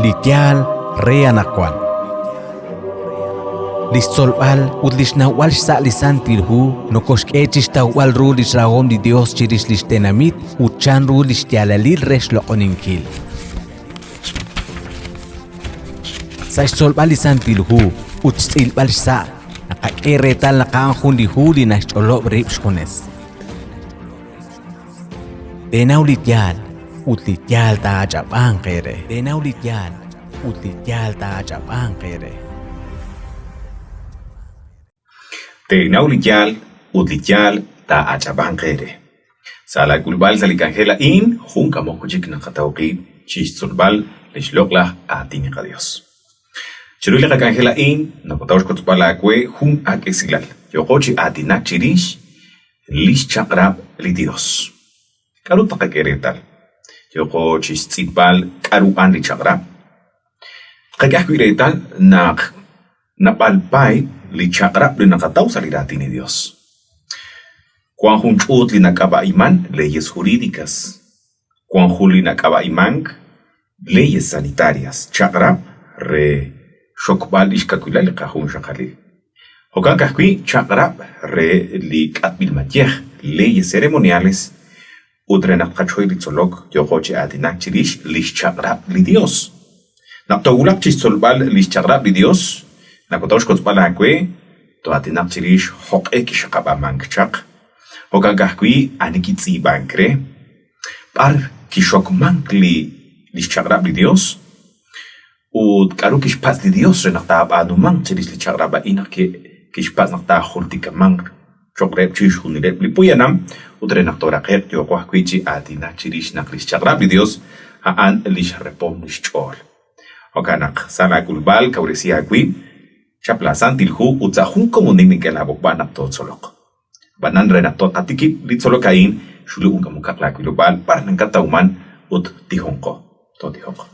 Litial re anakuan. Listolbal utlixnawal xsalisan tilhu nokoxk'echixtawal ru lixrahom di Dios chirix lixtenamit uchan ru lixtialalil rex loqoninkil. Sa xtolbal lisan tilhu uchtz'ilbal xsa nakak'eretal naqanjun lihu linaxch'olob rib xjunes. Tenaw litial utlitial ta achap'an qere. Tenaw litial utlitial ta achap'an qere. Tenaw litial utlitial ta achap'an qere. Sala kulbal salikangela in junka mokuchik nakatawqi chichtzulbal lixloqla atiniqa Dios. Chiruli kakangela in nakotawx kotzbala akwe jun akesilal. Yoqochi atinak chirish lixchaqrab li Dios. Karu taqakeretal. Yoqochi tzitbal karuan lixchaqrab. Qakahkuiretal napalpay lixchaqrab linakataw saliratini Dios. Juan junchut linakaba iman leyes jurídicas. Juan juli linakaba iman leyes sanitarias. Chaqrab re shokbal ishkakulal qahun shaqalil. Hokan kahkui chaqrab re li katbil matieh leyes ceremoniales utrenak qachoy litzolok yoqochi atinak chirish lish chaqrab li Dios. Naqtogulak chisolbal lish chaqrab li Dios. Nakotosh kotzbal akwe to atinak chirish hoqek shaqaba mankchaq. Hokan kahkui anikitzi bankre par kishok mankli lish chaqrab li Dios. Ud karu kishpas li Dios renaqta anu mang chiris li chagraba inak kishpas naqta khurtika mang chokreb chish hunireb li puyanam ud renaqtora qeq yo qahquichi atina chiris naqlis chagrab li Dios aan li sharepom nishchol okanak sala kulbal kawresi akwi chapla santilhu utzahun komunin nikelabok banak to solok banan renaqto atiki li solokain shulu unkamukak la kulbal par nangkatauman ud tihonko to tihonko.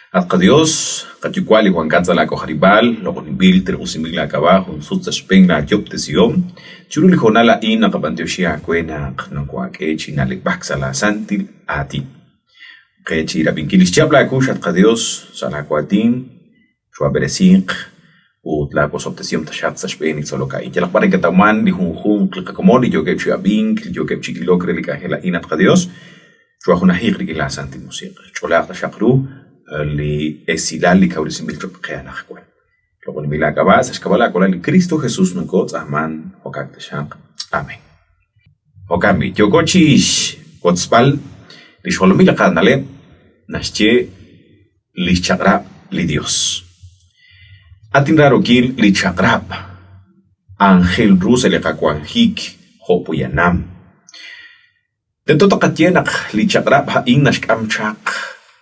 Atqa Dios, katikwali Juan Katzala koharibal, loqonibil terusimigla kabajo, sutsa spengla kyoptesiom, churuli jonala ina kapantioshia kwena knonkwake chinalik baksala santil ati. Kechi rabinkilis chabla kush atqa Dios, salakwatin, chuaberesink, utla kosoptesiom tashat sa spenik soloka. Jalak paring katauman, li hun klikakomoli, yogep chuabink, yogep chikilokre li kahela ina atqa Dios, chuahunahik li kila santil musik. Cholak tashakru, li esilal li kaulisimil chopqeana khwan loqon milaka bas eskabala kola li Cristo Jesús nunko tsaman hokak tashaq amen hokami yokochish kotzbal li sholomila qanale nashche li chaqrab li Dios atinraro kil li chaqrab angel rusele qakwan hik hopuyanam dento taqatienak li chaqrab ha innashkam chaq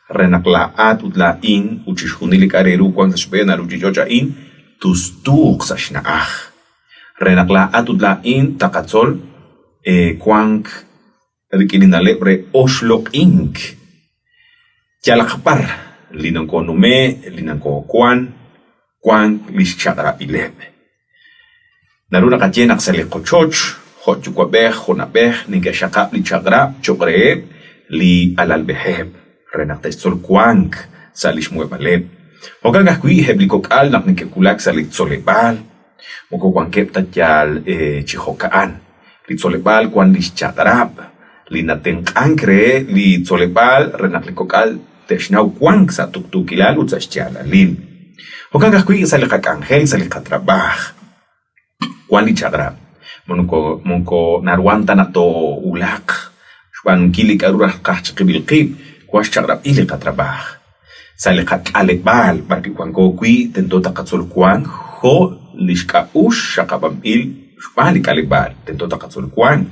renaqlaat utlain uchishunilik areru kwang sashbena rujijochain tustuq sashnaah renaqlaat utlain taqatzol kwang rikilinalebre oshloq ink yalaqpar linanko nume linanko kwang lishchaqra ileb naruna qatienak saliqochoch hochukwabeh honabeh ningashaqab lichaqra choqreeb li alalbeheb renaqta sol kwang salish muebaleb hokagas kui heblikokal nak nikekulak salit solebal moko kwankep tatyal chihokaan li solebal kwan lish chagrab li natenkankre li solebal renaqlikokal teshnau kwang sa tuktukilal utzashtiala lil hokagas kui salikak angel salikatrabaj kwan li chagrab monko narwanta nato ulak shwan kilik arurah kahchiqibilqib kwash chagrab ili katrabaj salikat alekbal barki kwanko kui tento takatzol kwang ho lishka ush shakabam il shbalik alekbal tento takatzol kwang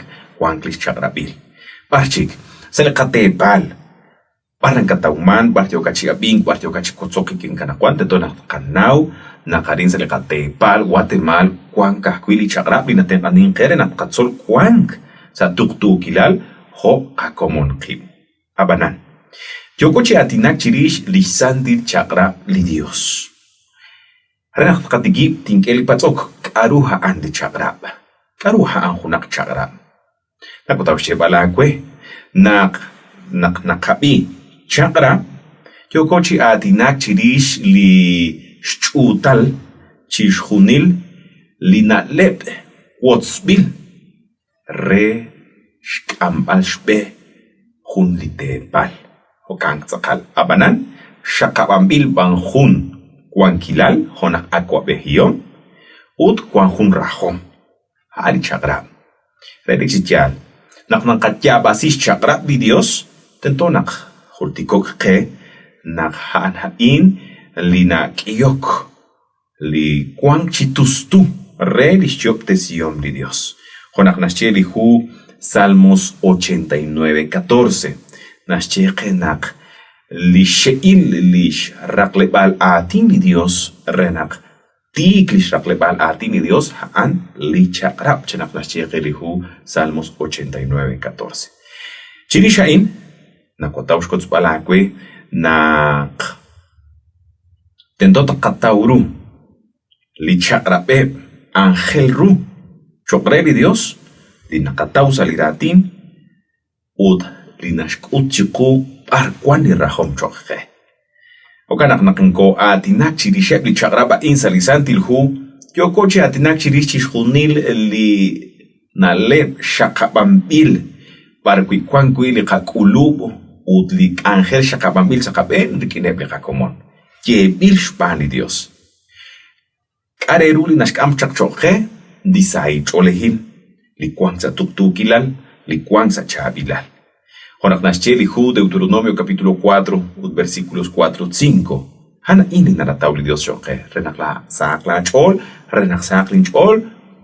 lish chagrabil barchik salikate bal barang katauman bartio kachi abing bartio kachi kotsoki kin kana kwan tento nakanau nakarin salikate bal watemal kwang kahkwili chagrab linaten anin kere nakatzol kwang sa tuktukilal ho kakomon kim abanan Yokochi atinak chirish lisandil chakra li Dios. Renak katigib tingkel patsok karuha an li chakra. Karuha an hunak chakra. Nakotaw shebala kwe nak nakabi chakra Yokochi atinak chirish li shchutal chishjunil li nalep wotsbil re shkambal shbe jun li tepal okang tsakal abanan shakabambil bang jun kwankilal jonak aqua behion ut kwanjun rajom ali chagrab redichityal naknang katya basis chagrab di Dios tentonak hultikok ke nak hain lina kiyok li kwang chitustu re lishchok tesiom di Dios. Jonak nascheli hu Salmos 89:14. Nascheke nak lisheil lish raklebal atin di Dios renak tik lish raklebal atin di Dios haan li chakrab chenak nascheke li hu Salmos 89:14. Chirishain nakwataush kotzbalakwe nak tentot katauru li chakrape angel ru chokre li Dios li nakatau saliratin ud li nashkut chiku parkwan li rahom chokhe okanak nakenko atinak chirishep li chakraba insalisantil hu yokoche atinak chirish junil li nalep shakabambil parkwi kwankwi li kakulubo utlik angel shakabambil sakaben rikineb li kakomon que bil shpani Dios kareru li nashkam chakchokhe disai cholehil li kwangsa tuktukilal li kwangsa chabilal jonak nascheli hu Deuteronomio capítulo 4 versículos 4-5 hana ini naratauli Dios chokhe renakla sakla chol renak saklin chol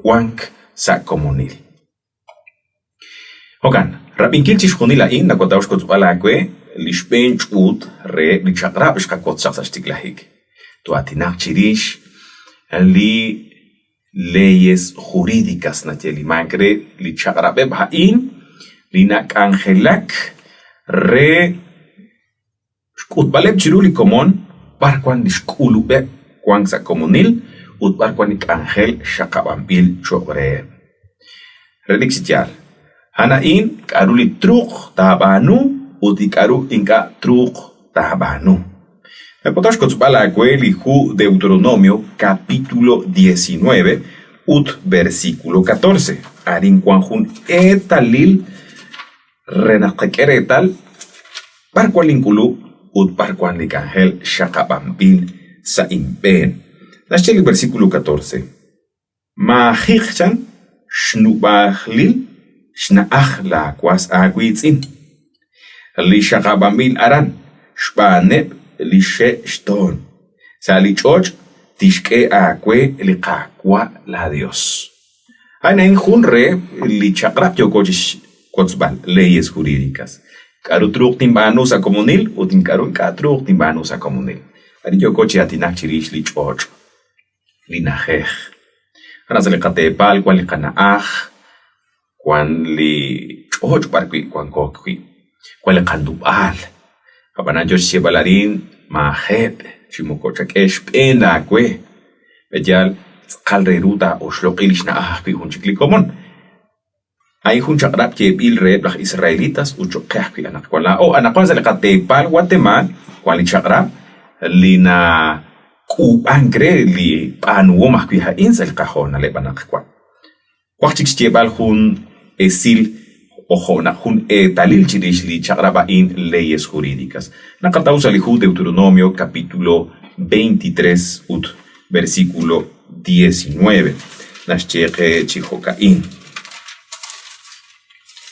kwank sakomonil Hogan, rabinkil chishjonila in nakwataush kotzbalakwe lishpen chut re lichakrab shkakot saksashtiklahik. Tu atinak chirish li leyes jurídicas nateli mankre lichakrabe bhain linak angelak re shkutbaleb chiruli komon parkwan lishkulube kwang sa komonil ut parkwan ik angel shakabambil chobre. Relixityal. Hanain karuli truk tabanu uti karu inka truk tabanu. Potash kotzbala kweli hu Deuteronomio capítulo 19 ut versículo 14. Arin kwanjun etalil renakeretal parkwan linkulu ut parkwan likangel shakabambil sa impen. Nashel versículo 14. Mahichan shnubachlil Shnaach la kwas agwitzin. Li shakabambil aran. Shpaneb li she shton. Sali choch tishke akwe li kakwa la Dios. Hainain junre li chakrap yokochish kotzbal leyes jurídicas. Karu truk timbanus a comunil utin karu ka truk timbanus a comunil. Ari yokochi atinak chirish li choch. Li najech. Anasale katepal kwali kanaach. Kwan li choch parkwi kwan kokwi kwan li kandubal kapanan josh shebalarin mahep chimokocha kesh pena kwe bejal kalre ruta o shlokilish na ahkwi hunchikli komon ay hunchakrap ke bil red lah israelitas ucho kahkwi anak kwan la o anak kwan sa likatepal Guatemala kwan li chakrap li na kubangre li panuwo mahkwi hain sa likahon na lebanak kwan kwachik shebal hun esil ojo na jun talil chirish li chagraba in leyes jurídicas. Nakatausa li hu Deuteronomio capítulo 23 ut versículo 19. Nashcheche chihoka in.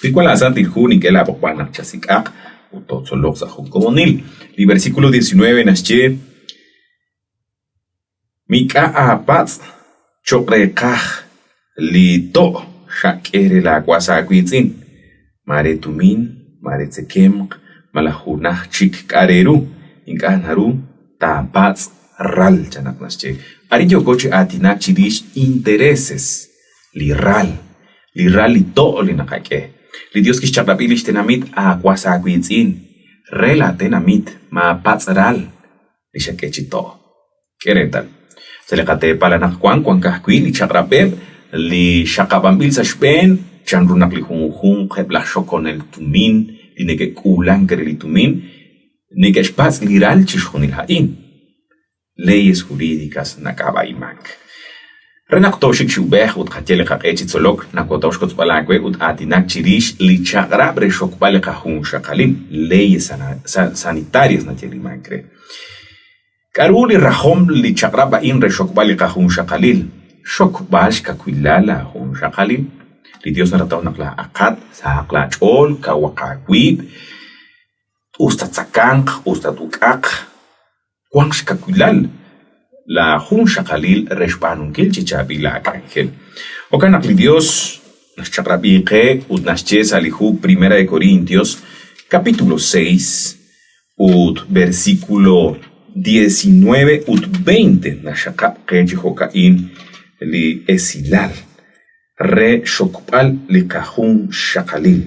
Pikwala santil hu ni que la bokwana chasikak utot solok sa jun komonil. Li versículo 19 nashche mika apats chokrekaj li to shakere la kwasa kwitzin mare tumin mare tsekem malahunah chik kareru inkanaru tapats ral chanak nasche ari yo coche atinak chirish intereses li ral li to li nakake li Dios kish chakrapilish tenamit a kwasa kwitzin rela tenamit ma pats ral li shakechi to keretal se le kate palanak kwan kahkwi li chakrapel li shakabambil sa shpen chanrunak li hun khebla shokon el tumin li neke kulan kere li tumin Nikeshpaz liral chishunil hain. Leyes jurídicas nakaba imank. Renak toshik shubeh ut khatele kaqechi tzolok nakotoshkots balakwe ut atinak chirish lichagra breshok balekahun shakalim. Leyes sanitarias nateli mankre. Karuli rahom lichagra bain reshok balekahun shakalil. Shok bash kakwilala hun shakalil. Li Dios narataw nakla akat sa akla chol kawakakwib. Usta tsakank, usta tukak. Kwang shkakwilal. La hun shakalil reshbanun kil chichabila akangel. Okanak li Dios naschakrabique ut nasche salihu 1 Corintios capítulo 6 ut versículo 19 ut 20 nashakaque chihokain li esilal re shokpal li kahun shakalil.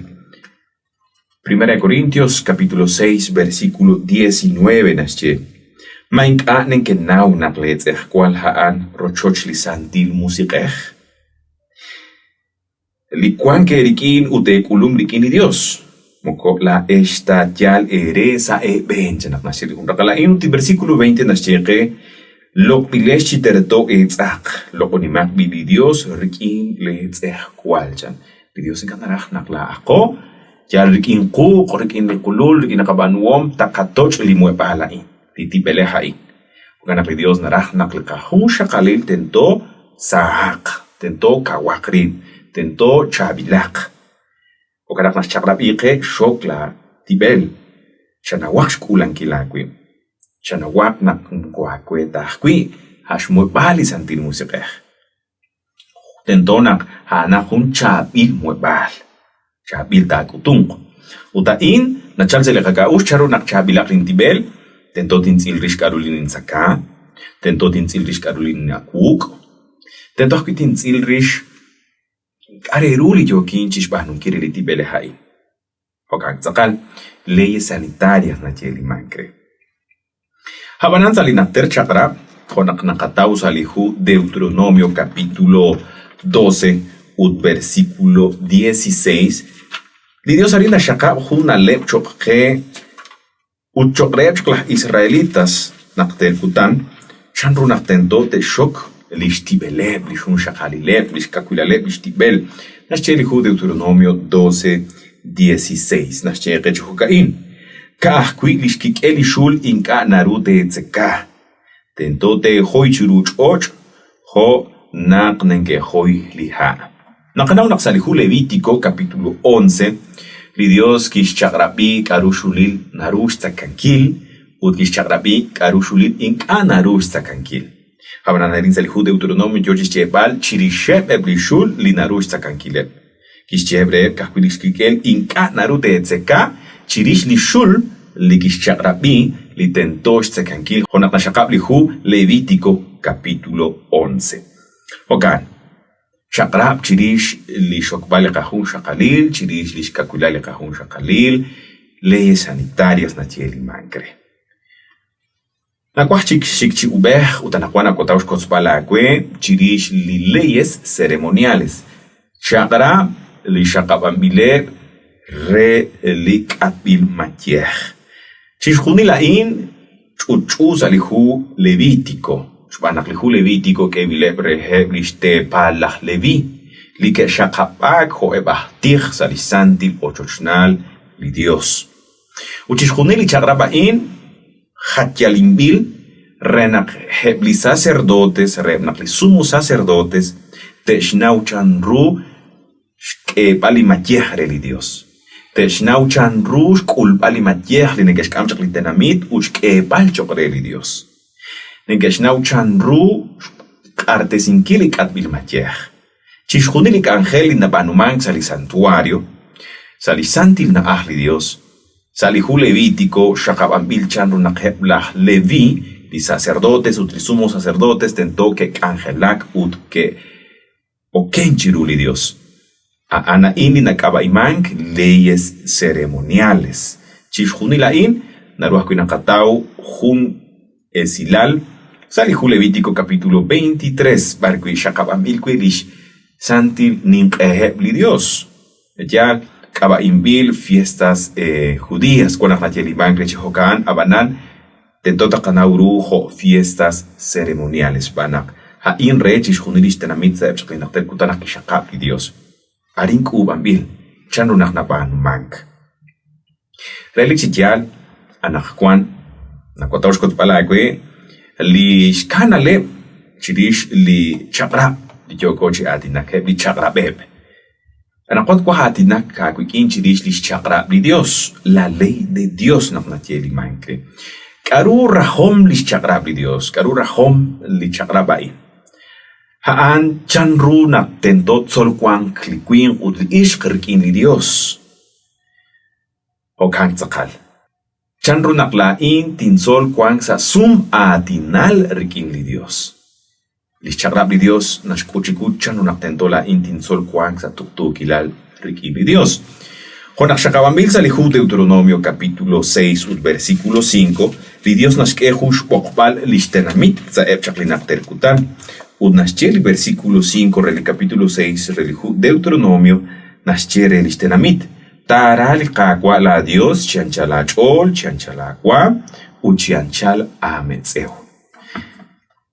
1 Corintios capítulo 6 versículo 19 nasche. Maink anen que nau naklets kwal haan rochoch li santil musiqeh. Li kwan que rikin ute kulum rikin Dios. Moko la esta yal eresa bench nak nasiri rakala inuti versículo 20 nasche lo pileshi terto etzak lo onimak bi Dios rikin le kwal chan. Dios enkanarah nakla ako yal rikin ku rikin kulul rikin kabanwom takatoch li muepalain. Titipele hai. Uganak li Dios narah naklekahun shakalil tento sahak, tento kawakrin, tento chabilak. Uganak nas chakrabique shokla tibel. Chanawak shkulan kilakwi. Chanawak nak kwakwe tahkwi. Hashmut bali santil musiqeh. Tento nak hanakun chabil muebal. Chabil takutung. Utain nachal selekakaush charo nak chabilak rin tibel. Tento tinsil rish karulin in saka, tento tinsil rish karulin in akuk, tento ki tinsil rish kareruli jokin chishbahnun kireliti belehai. Hokak zakal leyes sanitarias na cheli mankre. Habanan salinater chakra, konak nakatau salihu Deuteronomio capítulo 12 ut versículo 16. Li Dios harina shaka huna lepchok ke Uchokreach klah Israelitas nakter kutan chanru naktento te shok lishtibeleb lishun shakalileb lishkakulaleb lishtibel nascheri hu Deuteronomio 12:16 nascheri chukain ka kui lishkik elishul inka narute tseka tento te hoy churuch och ho naknenge hoy liha nakanaw naksalihu Levítico capítulo 11. Li Dios kish chagrabi karushulil narush takankil ut kish chagrabi karushulil inka narush takankil. Habanarin salihu Deuteronomio Georges Chebal chirisheb eblishul li narush takankileb. Kish chebre kahkulish kikel inka narute etzeka chirish li shul li kish chagrabi li tentosh takankil. Honak nashakab lihu Levítico capítulo 11. Okan. Shakrab chirish li shokbal kahun shakalil, chirish li shkakulal kahun shakalil, leyes sanitarias na tieli mankre. Nakwach chikchi ubeh utanakwana kotaush kotsbala akwe, chirish li leyes ceremoniales. Shakrab li shakabambile re li kabil matiech. Chishkunilain chuchu salihu Levítico. Shbanak lihu Levítico que vilebre hebliste palah levi. Like shakapak ho ebahtich salisantil ochochnal li Dios. Uchishkunili chagrabain hatyalimbil renak hebli sacerdotes, renak li sumo sacerdotes, teshnauchan ru pali matiech li Dios. Teshnauchan ru kulpali matiech li nekeshkamchak li tenamit uchke palchok li Dios. Nekeshnauchan ru artesinkilik atbil matiech. Chishkunilik angeli na banumang sali santuario, sali santil na ahli Dios, sali hu Levítico, shakabambil chanru na keblah Levi, li sacerdotes, utrisumos sacerdotes, tento que angelak ut que okenchiruli Dios. A ana indi na kabaimang leyes ceremoniales. Chishkunilain, naruaskuinakatau hun esilal, salihu Levítico capítulo 23, barqui shakabambil quilish santil nim eheb li Dios. Ya kaba imbil fiestas judías con Achnatieliman Grechejocan Abanan tentota Kanauru fiestas ceremoniales banak ha in rechis junilis tenamit zepsqinakter kutanak kishaqab Dios arin kubambil chanrunak napan mank relixial anakwan nakwatawshkot palagwe li shkanale chirish li chaqra li jokochi adinak li chaqra beb anakot kwa hatinak kakwikin chirish li chaqra li Dios la ley de Dios naknatieli mankre karu rahom li chaqra li Dios karu rahom li chaqra bai haan chanru nak tentot sol kwang klikwin ut li ishqirkin li Dios Hokan Tzakal. Chanru nakla in tinsol kwang sa sum atinal rikin li Dios. Lischagrab li Dios nashkuchikut chanru naktentola in tinsol kwang sa tuktukilal rikin li Dios. Jonak shakabambil sa lihu Deuteronomio capítulo 6 versículo 5 li Dios nashkehush pokpal lishtenamit sa epchaklinak terkutan. Ud nashchel versículo 5 reli capítulo 6 relihu Deuteronomio nashchere lishtenamit. Tarali kakwa la Dios chanchala chol chanchala kwa uchianchal ametzeu.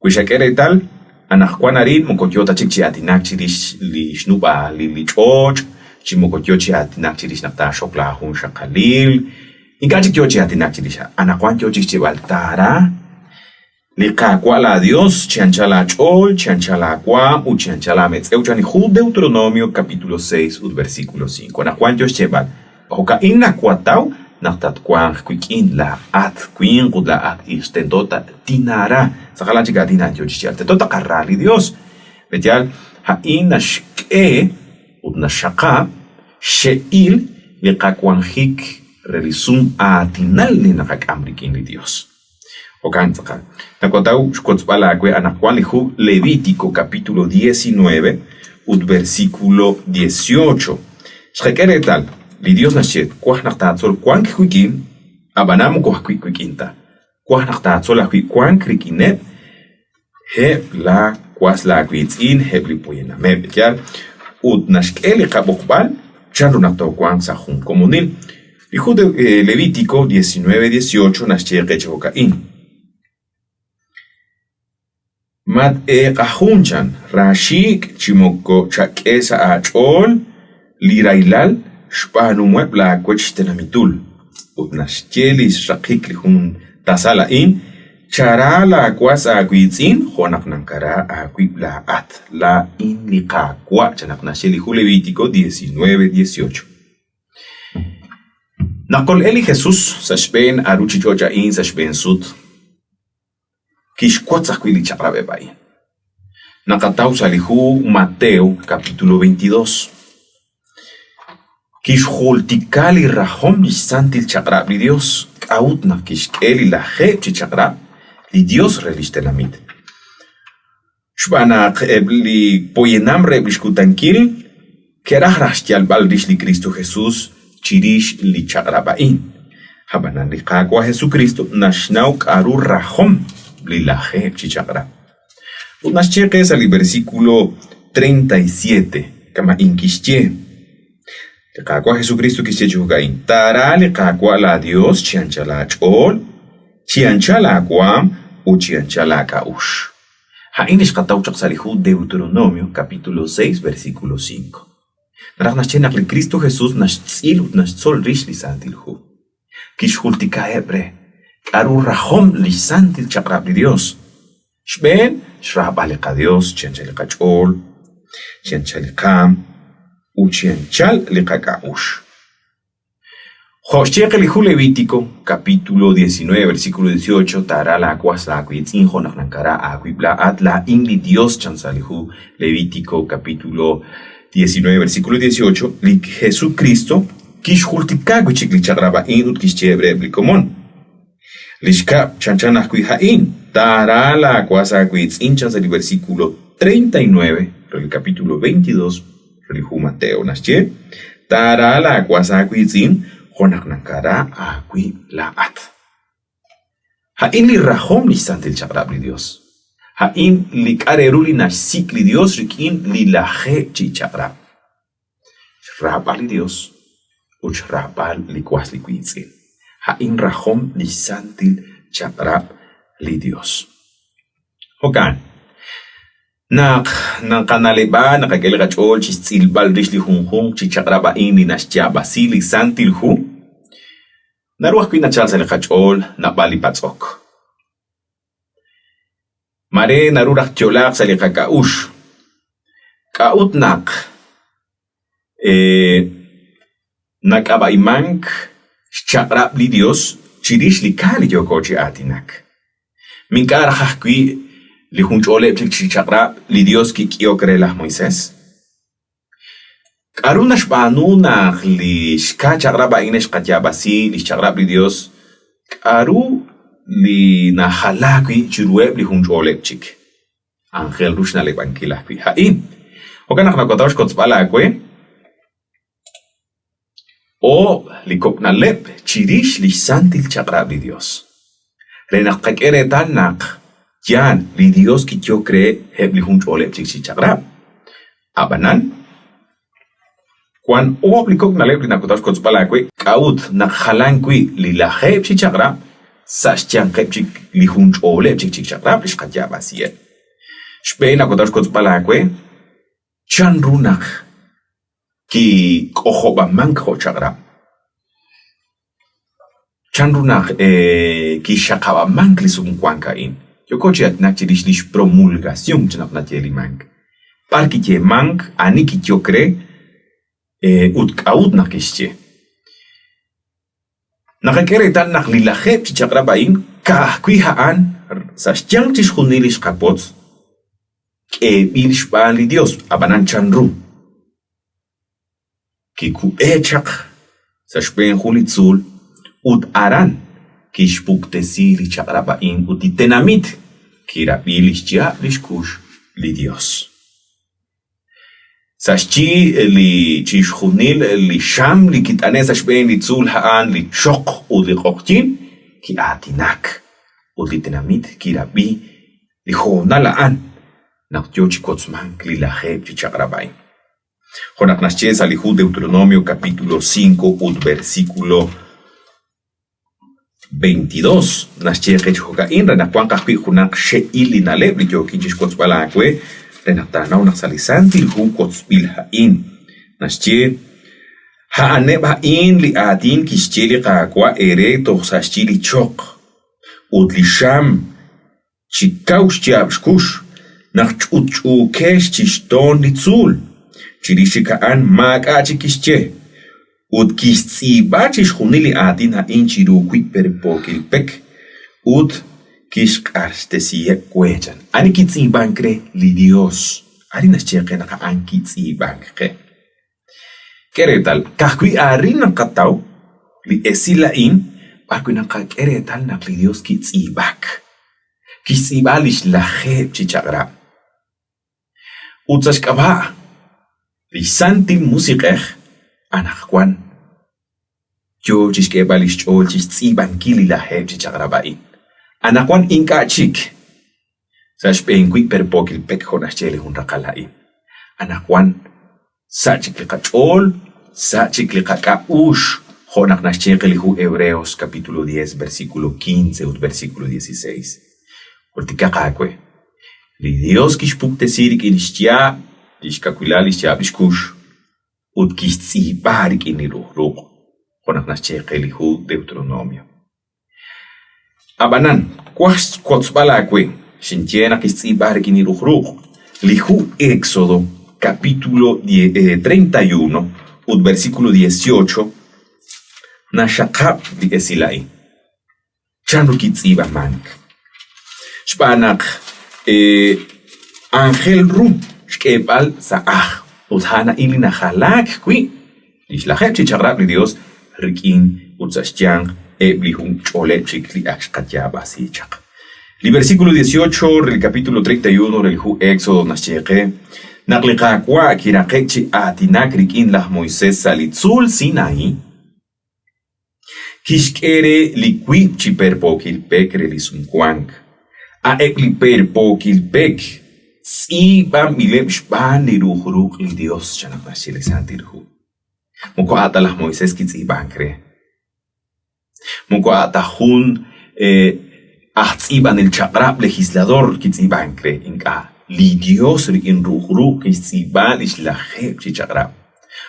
Kuishakere tal anakkwanarin mokokyota chichiatinak chirish li shnuba li choch chimokotyochi atinak chirish nakta shokla hun shakalil ingachikyochi atinak chirish anakwankyochi chibaltara li kakwa la Dios chanchala chol chanchala kwa uchianchala ametzeu chani Deuteronomio capítulo 6 versículo 5 anakwankyochi chebal Hoka inna kwatau naktat kwang kwikin la at kwin la at istendota tinara sakala chiga tina yochial tentota karrali Dios betial ha inna shke udna shaka sheil li kakwanjik relisum atinal ni nakakamrikin li Dios Hokan sakal nakwatau shkotzbala kwe anakwan lihu Levítico capítulo 19 versículo 18 shrekere tal Li Dios nashet, kwah naktatzol kwan kwikin, abanam kwah kwikinta. Kwah naktatzol kwan krikinet, heb la kwas la kwitzin, heb li poyena. Mebekyal, ud nashkeli kabokbal, chanru naktaw kwan sa jun komunil. Hijo de Levítico 19-18 nashche kechokain. Mat kahunchan, rashik chimoko chakesa achol, lirailal, Shpanu muebla kwechtenamitul. Utnashchelis rakikli hun tasala in. Charala kwasa aguitzin. Jonak nankara aguibla at. La in lika kwa. Chanak nasheli Levítico 19-18. Nakol eli Jesús. Sashben aruchichocha in sashben sud. Kishkwatzakwili chakrabebai. Nakatau salihu Mateo capítulo 22. Kishultikali rahom li santil chakrab li Dios. Kautna kishkeli la chi chakrab li Dios relishtenamit. Shbana li poyenam reblishkutankil. Kerah rashtial baldish li Cristo Jesús. Chirish li chakrabain. Habanan li kakwa Jesucristo. Nashnau karu rahom li la chi chakrab. Unashcheques al versículo 37. Kama inkishche. Le kakwa Jesucristo que se jugain. Tara le kakwa la Dios chianchala chol, chianchala kwam, u chianchala kaush. Ha inish katauchak salihu Deuteronomio capítulo 6 versículo 5. Narachnachenak le Cristo Jesús nashtsilut nashtzol rish lisantilhu. Kishultika hebre. Karu rahom lisantil chakrab li Dios. Shben, shrabaleka Dios, chianchaleka chol, chianchalekam, Uchianchal le kakaush. Joshek elihu Levítico, capítulo 19, versículo 18, Tara la aguas la aguitzin, jonankara aguibla at la ingli Dios chansalihu Levítico, capítulo 19, versículo 18, li Jesucristo, kishultikagu chiklichagraba in ut kishchebre blicomon. Lishka chanchanakui hain, Tara la aguas aguitzin chansali versículo 39, el capítulo 22, Rihu Mateo nasche tara la kwasa kwizin honak nankara akwi la at. Ha in li rahom li santil chakrab li Dios. Ha in li kareruli nashik li Dios rikin li laje chi chakrab. Rabba li Dios. uchrapal likuas likuitzin. Ha'in rahom lisantil chakrap li Dios. Hokan. Nang kanaliba nakagilgachol chisilbal rish li hunhung chichakraba in li nashtiabasi li santil hu. Naruach kwinachal sa likachol na balipatsok. Mare narurach tiolak sa likakaush. Kaut nakabaimank chakrap li Dios chirish li kali yokochi atinak. Minkarajah kwi li hunchole chichakrap li Dios ki kiokre lah Moisés. Karunash banunach li shka chakrap ainesh katyabasi li chakrap li Dios. Karu li nahalakwi chirueb li hunchole chik. Angel rush na lebankilah kwi hain. Okan naknakotash kotzbalakwe. O likok na lep chirish li santil chakrap li Dios. Renakakere tanak yan li Dios ki yo cree heb li hunch olep chik chakrap. Abanan kwan o likok na lep li nakotash kotzbalakwe kaut nakhalangkwi li la heb chik chakrap sashtian heb chik li hunch olep chik chakrap li shkatyabasiye. Shpe nakotash kotzbalakwe chan runak ki kohoba manko chakrap. Chanrunak ki shakaba mank li sumkwanka in. Yokochi at nakchirish lish promulgación chanap nateli mank. Parki che mank aniki kyokre ut kaut nakishche. Nakakere tan nak lilahep chichakraba in kahkwihaan sashtiang tish hunilish kapots ke bilish ban li Dios abanan chanrum. Kiku echak sashpen hulitzul ut aran kishpuktesi li chakrabain ut itenamit kirabilish ya lishkush li Dios. Sashchi li chishunil li sham li kitane sashpen li tzul haan li chok ut li koktin ki atinak ut itenamit kirabi li honalaan nakyo chikotzman li laheb chi chakrabain. Jonak naschez alihu Deuteronomio capítulo 5 ut versículo 22. Naschez hokain renakwan kahpi hunak sheili naleb li yo kinchish kotzbalakwe renatana unak salisantil hu kotzbil hain. Naschez haaneb hain li adin kishcheli kakwa ere tohsashchili chok ut li sham chikaush chiabshkush nakchuchukesh chishton li tzul. Chirishikaan makachi kishche. Ut kistsibachish hunili atin ha inchiruqui perpokilpek. Ut kishkarstesiye kuechan. Ani kitsibankre li Dios. Ari nascheque naka an kitsibankre. Keretal, kahkui arinan katau li esila in, parkui naka keretal nak li Dios kitsibak. Kitsibalish laheb chichagra. Ut sashkaba. Li santil musikech anakwan yo chishkebalish chol chitsibankili la heb chichagrabain. Anakwan inka chik sashpenkwi perpokil pek honashchele hunrakalain. Anakwan sachiklika chol sachiklika kaush honak nashchele hu Hebreos capítulo 10 versículo 15 ut versículo 16. Urtikakakwe li Dios kishpuktesir kinishtia Lishkakuilalis yabishkush ut kistsibarik iniruhruk honak naschekeli hu Deuteronomio. Abanan kwash kotzbalakwe shintiena kistsibarik iniruhruk lihu Éxodo capítulo 31 ut versículo 18 nashakab di esilai chanru kitsiba mank shpanak Angel rum Shkebal saah uthana ili na halak kwi ishlaheb chichagrab li Dios rikin utzashtiang eblihun chole chikli akshkatyabasi chak. Li versículo 18 del capítulo 31 del hu Éxodo nasheque naklikakwa kirakekchi atinak rikin lah Moisés salitzul Sinai kishkere likwi chiperpokilpek relisumkwang a ekliperpokilpek Siba milem shban li ruhruk li Dios chanakashile santirhu. Moko atalah Moisés kitzibankre. Moko atajun ahtsiban el chakrab legislador kitzibankre inka. Li Dios rikin ruhru kitzibal ishlaheb chichakrab.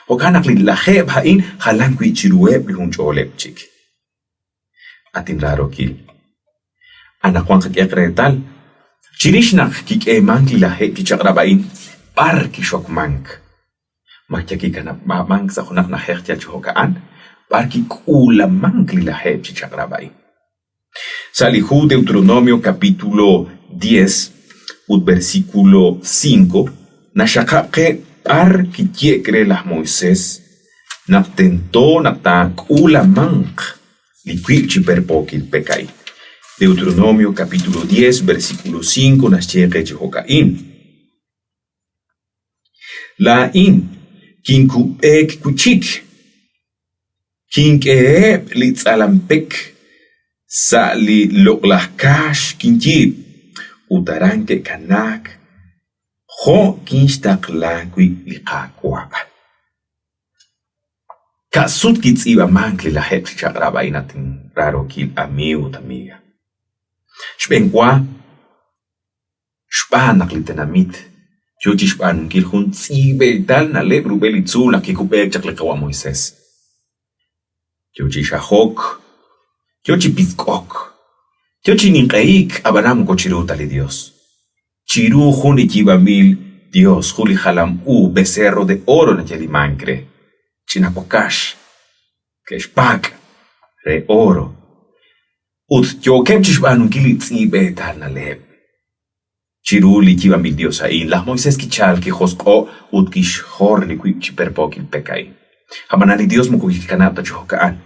Okanak li laheb hain halan kwichirueb li huncholeb chik. Atin raro kil. Anakuan kakekretal. Chirishnak kik emang li laheb chichakrabain. Par kishok mank. Makyaki kana mamang sa kunak na hertia chihokaan. Par kikula mank li laheb chichakrabain. Sa lihu Deuteronomio capítulo 10. Versículo 5, nashakake par kikiekre las Moisés, naktento naktak ulamang, liquilchi perpokil pekai. Deuteronomio capítulo 10, versículo 5, nashcheke chihokain. La in, kinkuek kuchik, kinkeeb litzalampek, sa li loklahkash kinkib, utaranke kanak ho kinshtaklakwi liqaqwa kasut kitsiba mankli la het chagraba inatin raro kil amigo tamiga shbenkwa shpanak litenamit joji shpan kil hun tsibe tal na lebru belitsula kikupek chaklekawa Moisés joji shahok joji piskok Yochi ninkaik abanam kochiruta li Dios. Chiru juni kibamil Dios juli halam becerro de oro na yelimancre. Chinapokash. Keshpak. Re oro. Ut yo kemchishbanun kilitzi betal na leb. Chiru li kibamil Dios ain. Las Moisés kichal ki josko ut kishor li kwip perpokil pekai. Habanali Dios mukukikanata chuhokaan.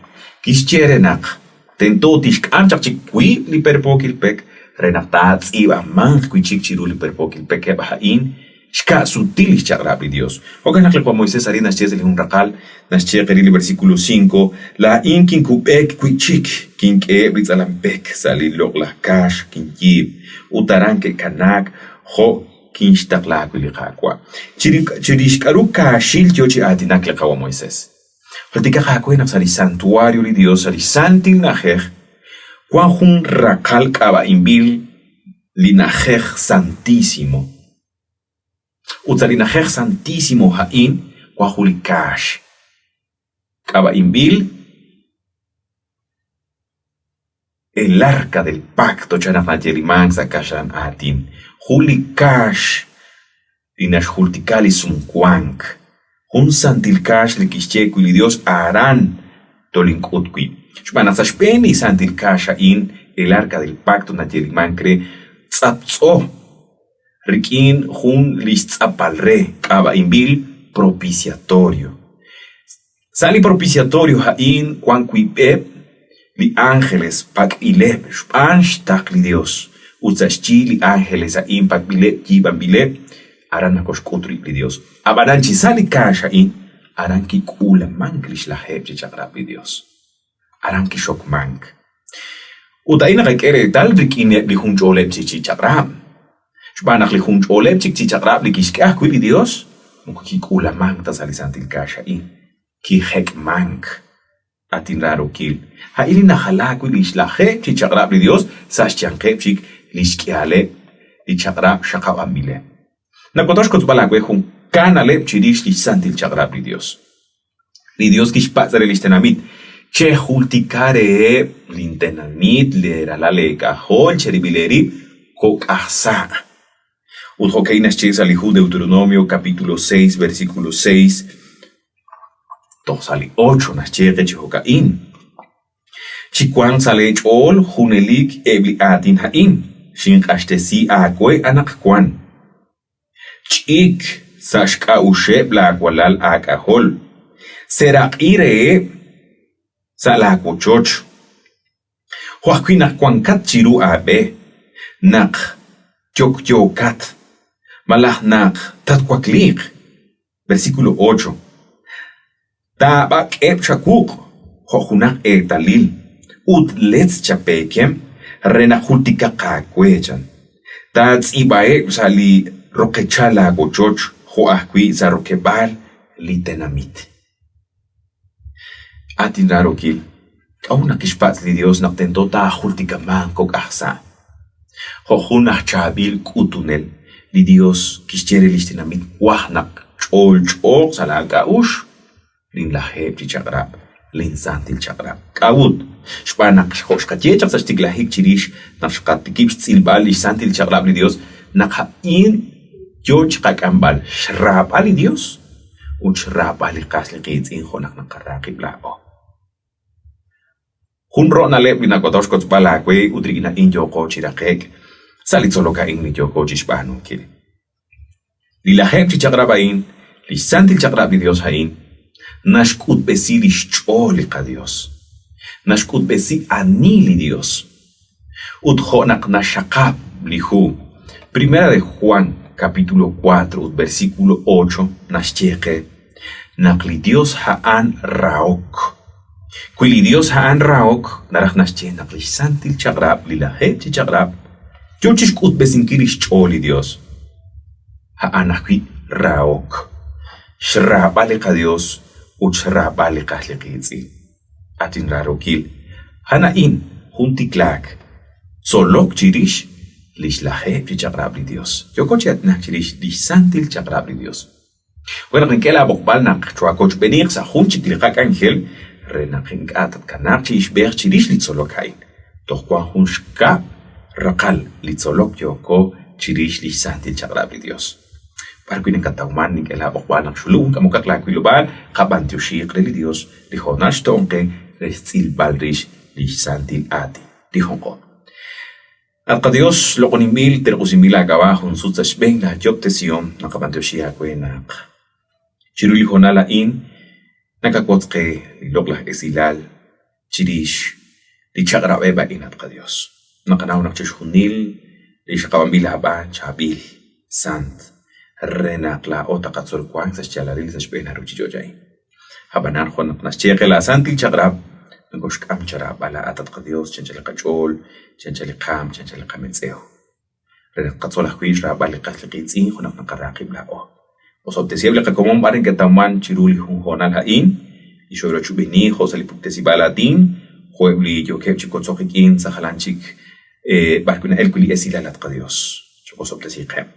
Kischerenak. Tento tishkanchak chikwi li perpokil pek, renaftats iba manj kwichik chiru li perpokil pek hain, shka sutilis chagrab li Dios. Okanak lekwa Moisés ari naschez li un rakal, naschez li versículo 5, la in kin kupek kwichik, kin ke blitzalampek, sali lokla kash, kin yib, utaranke kanak, ho kin shtaklak li kakwa. Chirishkaru kashil tiochi atinak lekwa Moisés. Platica kakwe nak sali santuario li Dios sali santin najer Juan jun rakal kaba imbil li najer santísimo utsali najer santísimo hain Juan juli kash kaba imbil el arca del pacto chanak natyelimang sa kashan atin juli kash li nash jultikali sumkuank un santilkash li kishcheku li Dios harán tolinkutki. Shmanasashpeni santilkash in el arca del pacto natyelimangre tzapzo. Rikin jun listzapalre kaba imbil propiciatorio. Sali propiciatorio hain kwan kuipeb li ángeles pak ileb shpanshtak li Dios. Utsashchi li ángeles hain pak bileb kiban bileb. Aran nakoshkutri li Dios. Abananchi sali kasha in aran ki kula manklish la hebje chagrab li Dios. Aran ki shok mank. Utaina kere tal rikin li hunjoleb chichi chagrab. Shbanak li hunjoleb chichi chagrab li kishkah li Dios. Muko ki kula mank ta sali santil kasha in. Ki hek mank. Atin raro kil. Ha ili nakhalakwi li shlahe chichi chagrab li Dios. Sashchankeb chik li shkiale li chagrab shakaw ambile. Nakotosh kotzbalakwe jun kanaleb chirish li santil chagrab li Dios. Li Dios kishpatzare listenamit. Che jultikare lintenamit le ralale cajol cheribileri kokasa. Udhokeinas ches alihu Deuteronomio capítulo 6 versículo 6. Tosali 8 nas chere chihokain. Chikwan sale chol junelik ebli atin hain. Shinkashtesi akwe anakwan. Chik sashka usheb la akwalal akahol. Serak ire salakochoch. Huaquinak kwankat chiru abe. Nak kat. Malah nak tatkwaklik. Versículo 8. Tabak eb shakuk. Hojunak talil. Ut let's chapekem. Renahultika kakwechan. Tats ibae sali. Roquechala gochoch, joahqui zarroquebal, litenamit. Atin raro kil. Kau nakishpat li Dios naktento ta hultikaman kok ahsa. Hohun chabil kutunel. Li Dios kistere listinamit wahnak chol salaga ush. Lin laheb chichagrab. Lin santil chagrab. Kawud. Shpanak hoshkatiechak sa stiglahik chirish. Nakshkatikip silbal li santil chagrab li Dios. Nakain George kakambal shrab ali Dios. Shrab ali kasli kitzin honak nakarakib lao. Hunro na lep binakotosh kots balakwe udrigina injo ko chirakek. Salit solo ka ing ni Joko chishbanu kil. Lilaheb chichagrabain, li santil chagrab li Dios hain. Nashkut besi li shcholi ka Dios. Nashkut besi anili Dios. Udhonak nashakab li hu. Primera de Juan, capítulo 4, versículo 8, nashcheque. Nakli Dios haan raok. Quili Dios haan raok, narach nashche nakli santil chagrab, lilahet chagrab. Yochish kut besinkirish choli Dios. Haan akwi raok. Shrabale ka Dios, shrabale ka hlikitzi. Atin rarokil. Hanain, huntiklak. Solok chirish. Lish laheb chagrab li Dios. Yo kochet nak chirish lish santil chagrab li Dios. Bueno, en que la bokbal nak chuacoch benir sa hunchik likak angel, renakin atat kanak chish ber chirish litzolokain. Doch kwa hunshka rakal litzolok yoko chirish lish santil chagrab li Dios. Para que katauman ni que la bokbal nak shulung kamukak lakwilubal, kabantyo shik li Dios, lihonash tonke, restil balrish lish santil ati, lihonko. At ka Dios, lokonimil, terkusimila agabahon, sutsas beng la joptesyon, nakabantyo siya kwe nak. Chiruli honala in, nakakotske, liloklah esilal, chirish, li chagrabeba in at ka Dios. Nakanaw nakchishunil, li shakabambila ba, chabil, sant, renakla o takatsurkwang sa chalaril sa shbena ruchijojay. Habanan hon naknascheke la santil chagrab, Ngoshk am charab ala atat ka Dios, chanchali kachol, chanchali kametseo. Renak katsolah kuish rabali kaslikitsin, hunak nakarakib lao. Osobtesiable ka komong barin kataman chiruli honal hain, ishoro chubini, hosali puktesibalatin, huebli yokep chikotsokikin sa halanchik, barkuna elkuli esilalat ka Dios. Chokosobtesikem.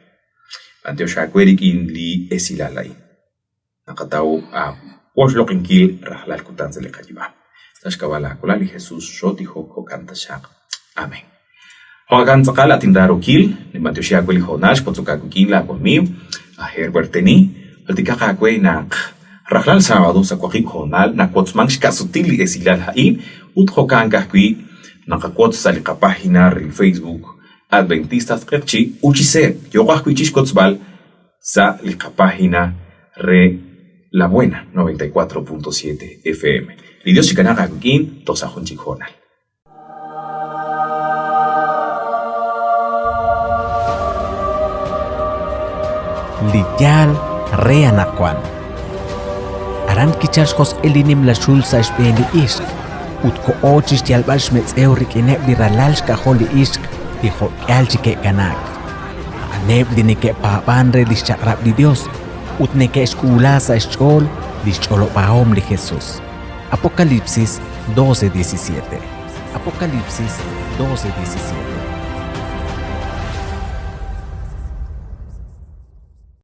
Anteo shakwerikin li esilalay. Nakataw washlokinkil rahlal kutan sa lekajiba. Tashkabala kulali Jesus shoti hoko kanta shak. Amen. Hogan sakala tindaro kil, ni Mateo siya kweli honash potsukakukin la conmi, a herberteni, altikakakwe nak rahlal sábado sa kwakik honal na kotsmang shikasutili esilal hain, uthokan kakwi nakakots sa likapahina rin Facebook Adventistas Kerchi, uchise, yokakwi chishkotsbal sa likapahina re La Buena 94.7 FM. Dios chikanaka kukin tosa hunchik honal. Liyal reanakwan. Aran kichashos elinim la shulsa shpeli ishk. Utko ochish yalbash metzeorik ineb di ralalsh kaholi ishk. Dijo yalchike kanak. Aneb di neke papanre di chakrab di Dios. Utneke eskula sa eschol di cholo paom di Jesús. Apocalipsis 12:17. Apocalipsis 12:17.